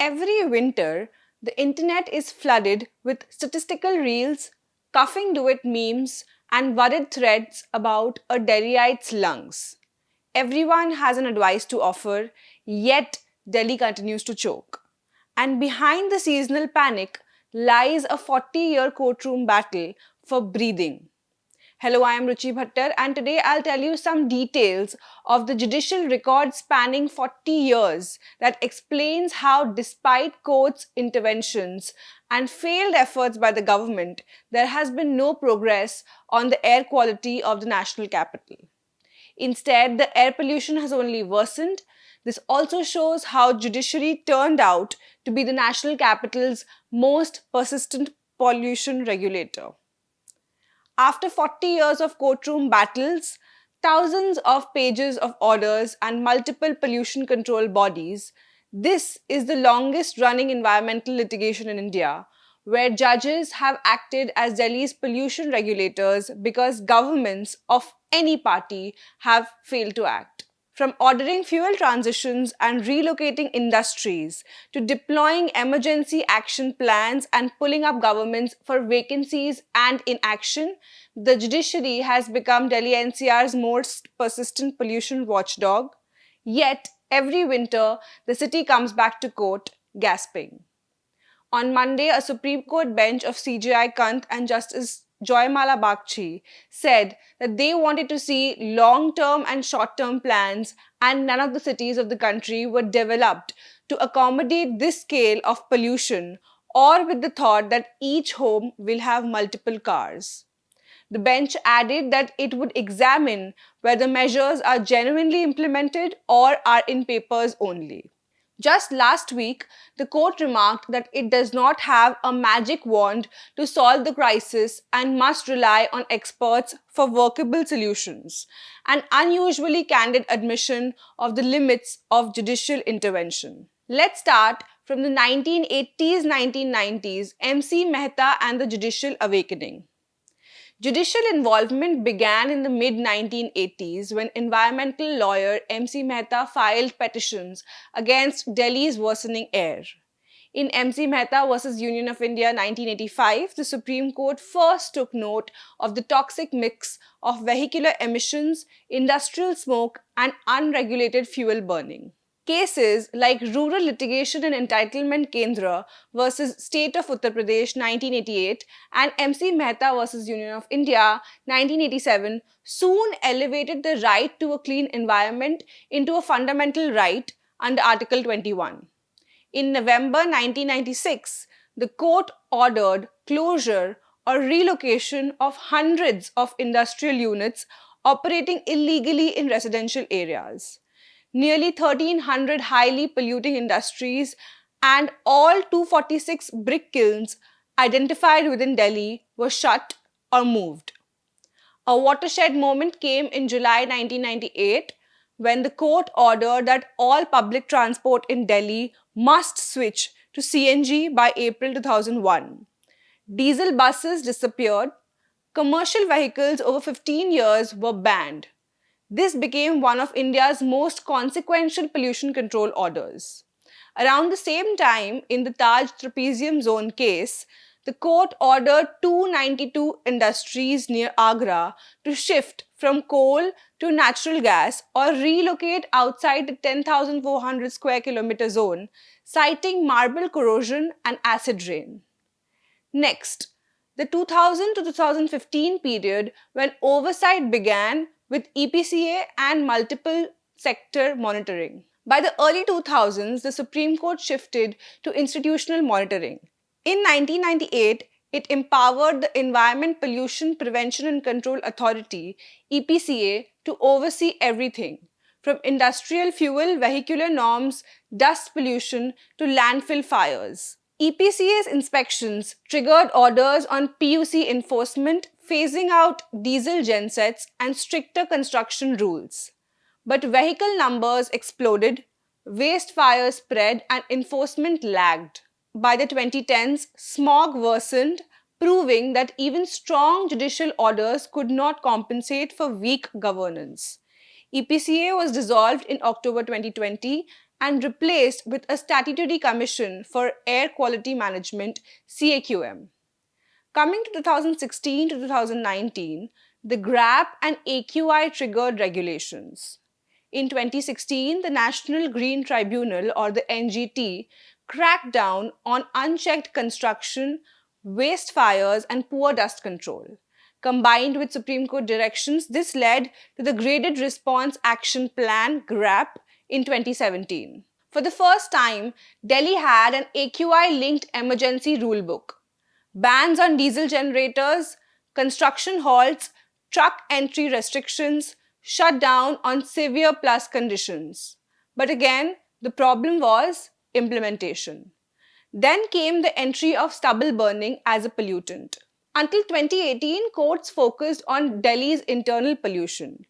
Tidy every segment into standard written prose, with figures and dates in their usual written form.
Every winter, the internet is flooded with statistical reels, coughing duet memes, and worried threads about a Delhiite's lungs. Everyone has an advice to offer, yet Delhi continues to choke. And behind the seasonal panic lies a 40-year courtroom battle for breathing. Hello, I am Ruchi Bhattar, and today I'll tell you some details of the judicial record spanning 40 years that explains how, despite courts' interventions and failed efforts by the government, there has been no progress on the air quality of the national capital. Instead, the air pollution has only worsened. This also shows how judiciary turned out to be the national capital's most persistent pollution regulator. After 40 years of courtroom battles, thousands of pages of orders, and multiple pollution control bodies, this is the longest running environmental litigation in India, where judges have acted as Delhi's pollution regulators because governments of any party have failed to act. From ordering fuel transitions and relocating industries to deploying emergency action plans and pulling up governments for vacancies and inaction, the judiciary has become Delhi NCR's most persistent pollution watchdog. Yet, every winter, the city comes back to court gasping. On Monday, a Supreme Court bench of CJI Kant and Justice Joymala Bagchi said that they wanted to see long-term and short-term plans, and none of the cities of the country were developed to accommodate this scale of pollution, or with the thought that each home will have multiple cars. The bench added that it would examine whether measures are genuinely implemented or are in papers only. Just last week, the court remarked that it does not have a magic wand to solve the crisis and must rely on experts for workable solutions, an unusually candid admission of the limits of judicial intervention. Let's start from the 1980s 1990s, MC Mehta and the Judicial Awakening. Judicial involvement began in the mid 1980s when environmental lawyer MC Mehta filed petitions against Delhi's worsening air. In MC Mehta versus Union of India 1985, the Supreme Court first took note of the toxic mix of vehicular emissions, industrial smoke, and unregulated fuel burning. Cases like Rural Litigation and Entitlement Kendra versus State of Uttar Pradesh 1988 and MC Mehta versus Union of India 1987 soon elevated the right to a clean environment into a fundamental right under Article 21. In November 1996, the court ordered closure or relocation of hundreds of industrial units operating illegally in residential areas. Nearly 1,300 highly polluting industries and all 246 brick kilns identified within Delhi were shut or moved. A watershed moment came in July 1998 when the court ordered that all public transport in Delhi must switch to CNG by April 2001. Diesel buses disappeared. Commercial vehicles over 15 years were banned. This became one of India's most consequential pollution control orders. Around the same time, in the Taj Trapezium Zone case, the court ordered 292 industries near Agra to shift from coal to natural gas or relocate outside the 10,400 square kilometer zone, citing marble corrosion and acid rain. Next, the 2000 to 2015 period when oversight began with EPCA and multiple sector monitoring. By the early 2000s, the Supreme Court shifted to institutional monitoring. In 1998, it empowered the Environment Pollution Prevention and Control Authority, EPCA, to oversee everything from industrial fuel vehicular norms, dust pollution to landfill fires. EPCA's inspections triggered orders on PUC enforcement, phasing out diesel gensets and stricter construction rules. But vehicle numbers exploded, waste fires spread, and enforcement lagged. By the 2010s, smog worsened, proving that even strong judicial orders could not compensate for weak governance. EPCA was dissolved in October 2020 and replaced with a statutory commission for air quality management CAQM. Coming to 2016 to 2019, the GRAP and AQI triggered regulations. In 2016, the National Green Tribunal, or the NGT, cracked down on unchecked construction, waste fires, and poor dust control. Combined with Supreme Court directions, this led to the Graded Response Action Plan (GRAP) in 2017. For the first time, Delhi had an AQI linked emergency rulebook. Bans on diesel generators, construction halts, truck entry restrictions, shut down on severe plus conditions. But again, the problem was implementation. Then came the entry of stubble burning as a pollutant. Until 2018, courts focused on Delhi's internal pollution.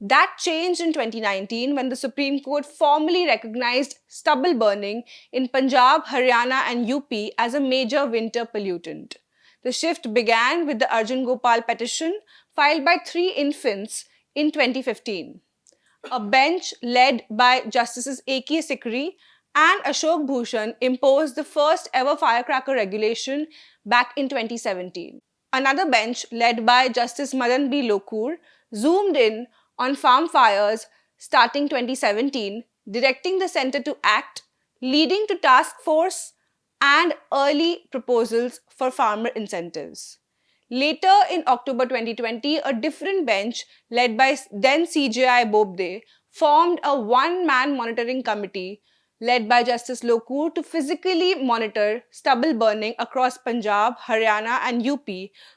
That changed in 2019 when the Supreme Court formally recognized stubble burning in Punjab, Haryana, and UP as a major winter pollutant. The shift began with the Arjun Gopal petition filed by 3 infants in 2015. A bench led by Justices A.K. Sikri and Ashok Bhushan imposed the first ever firecracker regulation back in 2017. Another bench, led by Justice Madan B. Lokur, zoomed in on farm fires starting 2017, directing the centre to act, leading to task force and early proposals for farmer incentives. Later in October 2020, a different bench, led by then CJI Bobde, formed a one-man monitoring committee led by Justice Lokur to physically monitor stubble burning across Punjab, Haryana, and UP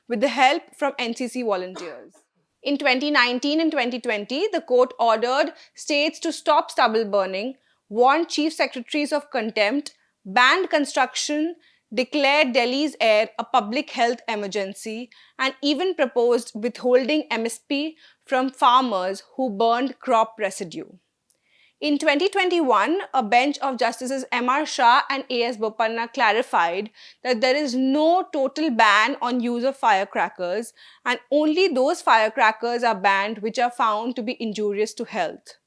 with the help from NCC volunteers. In 2019 and 2020, the court ordered states to stop stubble burning, warned chief secretaries of contempt, banned construction, declared Delhi's air a public health emergency, and even proposed withholding MSP from farmers who burned crop residue. In 2021, a bench of Justices M.R. Shah and A.S. Bopanna clarified that there is no total ban on use of firecrackers and only those firecrackers are banned which are found to be injurious to health.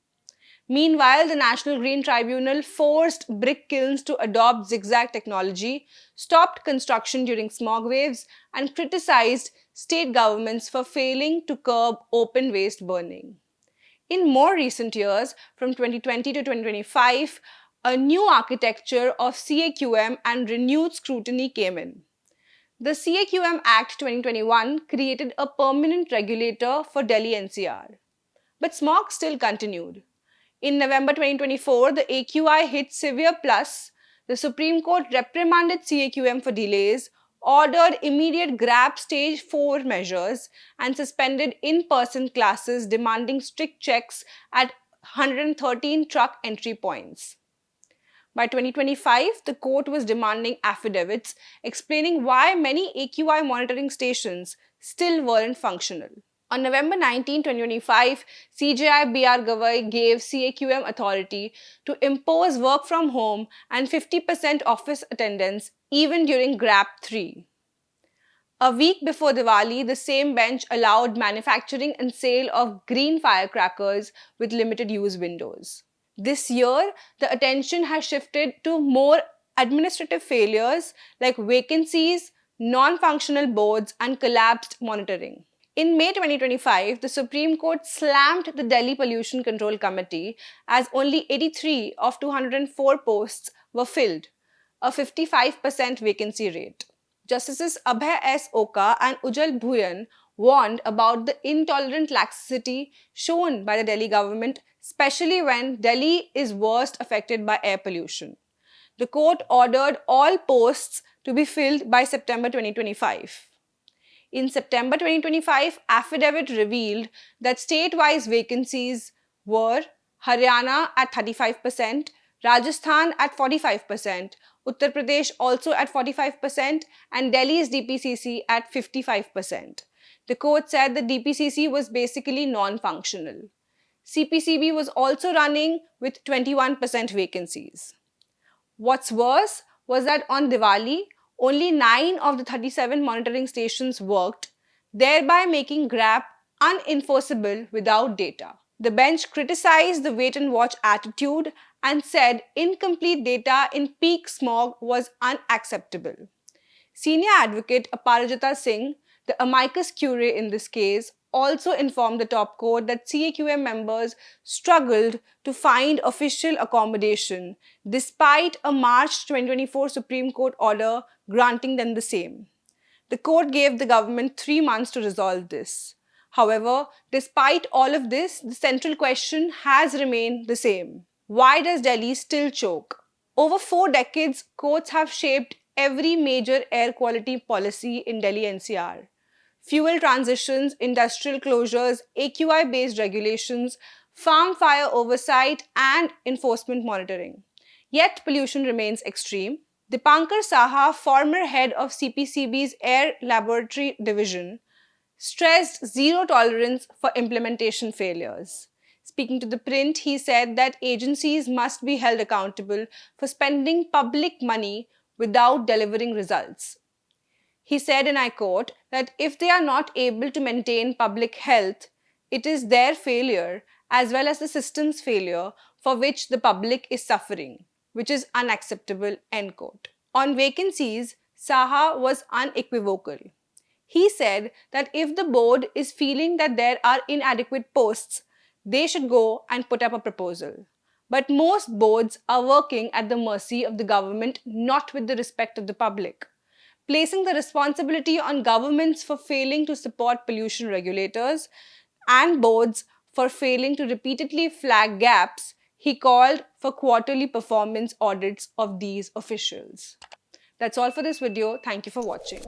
Meanwhile, the National Green Tribunal forced brick kilns to adopt zigzag technology, stopped construction during smog waves, and criticized state governments for failing to curb open waste burning. In more recent years, from 2020 to 2025, a new architecture of CAQM and renewed scrutiny came in. The CAQM Act 2021 created a permanent regulator for Delhi NCR. But smog still continued. In November 2024, the AQI hit severe plus. The Supreme Court reprimanded CAQM for delays, ordered immediate GRAP Stage 4 measures, and suspended in-person classes, demanding strict checks at 113 truck entry points. By 2025, the court was demanding affidavits explaining why many AQI monitoring stations still weren't functional. On November 19, 2025, CJI B.R. Gavai gave CAQM authority to impose work from home and 50% office attendance even during GRAP 3. A week before Diwali, the same bench allowed manufacturing and sale of green firecrackers with limited use windows. This year, the attention has shifted to more administrative failures like vacancies, non-functional boards, and collapsed monitoring. In May 2025, the Supreme Court slammed the Delhi Pollution Control Committee as only 83 of 204 posts were filled, a 55% vacancy rate. Justices Abhay S. Oka and Ujjal Bhuyan warned about the intolerant laxity shown by the Delhi government, especially when Delhi is worst affected by air pollution. The court ordered all posts to be filled by September 2025. In September 2025, affidavit revealed that state-wise vacancies were Haryana at 35%, Rajasthan at 45%, Uttar Pradesh also at 45%, and Delhi's DPCC at 55%. The court said the DPCC was basically non-functional. CPCB was also running with 21% vacancies. What's worse was that on Diwali, only 9 of the 37 monitoring stations worked, thereby making GRAP unenforceable without data. The bench criticized the wait-and-watch attitude and said incomplete data in peak smog was unacceptable. Senior advocate Aparajita Singh, the amicus curiae in this case, also informed the top court that CAQM members struggled to find official accommodation despite a March 2024 Supreme Court order granting them the same. The court gave the government 3 months to resolve this. However, despite all of this, the central question has remained the same. Why does Delhi still choke? Over 4 decades, courts have shaped every major air quality policy in Delhi NCR. Fuel transitions, industrial closures, AQI based regulations, farm fire oversight, and enforcement monitoring. Yet pollution remains extreme. Dipankar Saha, former head of CPCB's Air Laboratory Division, stressed zero tolerance for implementation failures. Speaking to the print, he said that agencies must be held accountable for spending public money without delivering results. He said, and I quote, that if they are not able to maintain public health, it is their failure as well as the system's failure for which the public is suffering, which is unacceptable, end quote. On vacancies, Saha was unequivocal. He said that if the board is feeling that there are inadequate posts, they should go and put up a proposal. But most boards are working at the mercy of the government, not with the respect of the public. Placing the responsibility on governments for failing to support pollution regulators and boards for failing to repeatedly flag gaps, he called for quarterly performance audits of these officials. That's all for this video. Thank you for watching.